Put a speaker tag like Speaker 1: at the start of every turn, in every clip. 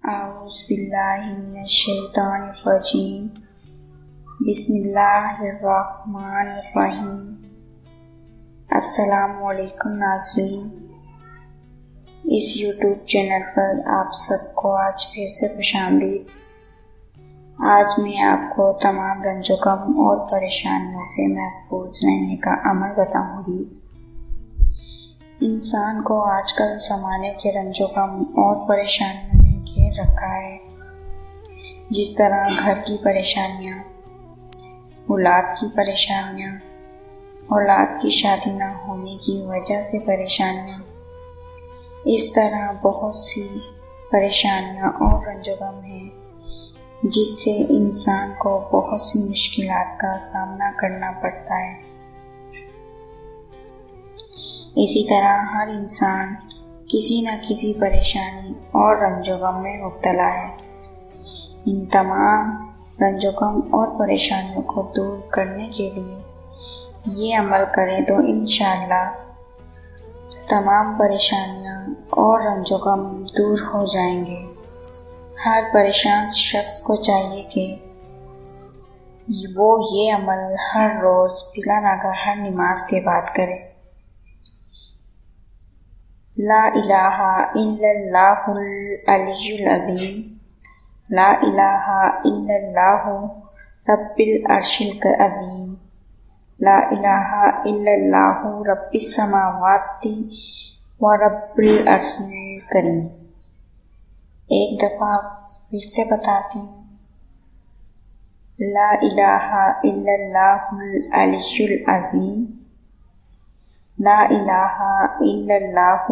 Speaker 1: اعوذ باللہ من الشیطان الرجیم بسم اللہ الرحمن الرحیم۔ السلام علیکم ناظرین، اس یوٹیوب چینل پر آپ سب کو آج پھر سے خوش آمدید۔ آج میں آپ کو تمام رنج و غم اور پریشانیوں سے محفوظ رہنے کا عمل بتاؤں گی۔ انسان کو آج کل زمانے کے رنج و غم اور پریشانیوں نے گھیر رکھا ہے۔ جس طرح گھر کی پریشانیاں، اولاد کی پریشانیاں، اولاد کی شادی نہ ہونے کی وجہ سے پریشانیاں، اس طرح بہت سی پریشانیاں اور رنج و غم ہیں جس سے انسان کو بہت سی مشکلات کا سامنا کرنا پڑتا ہے۔ اسی طرح ہر انسان کسی نہ کسی پریشانی اور رنج و غم میں مبتلا ہے۔ ان تمام رنج و غم اور پریشانیوں کو دور کرنے کے لیے یہ عمل کریں تو انشاءاللہ تمام پریشانیاں اور رنج و غم دور ہو جائیں گے۔ ہر پریشان شخص کو چاہیے کہ وہ یہ عمل ہر روز بلا ناغہ ہر نماز کے بعد کرے۔ لا الہ الا اللہ العلی العظیم، لا الہ الا اللہ رب العرش العظیم، لا الہ الا اللہ رب السماوات و رب العرش الکریم۔ ایک دفعہ پھر سے بتاتی ہوں، لا الہ الا اللہ العلی العظیم، لا الہ الا اللہ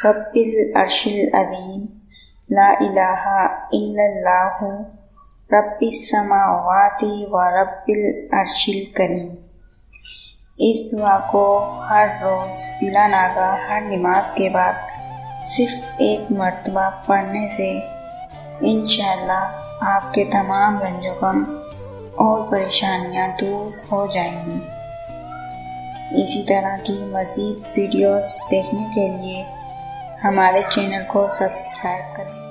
Speaker 1: رب العرش العظیم، لا الہ الا اللہ رب السماوات و رب العرش الکریم۔ اس دعا کو ہر روز بلا ناغہ ہر نماز کے بعد صرف ایک مرتبہ پڑھنے سے انشاءاللہ آپ کے تمام رنج و غم اور پریشانیاں دور ہو جائیں گی۔ اسی طرح کی مزید ویڈیوز دیکھنے کے لیے ہمارے چینل کو سبسکرائب کریں۔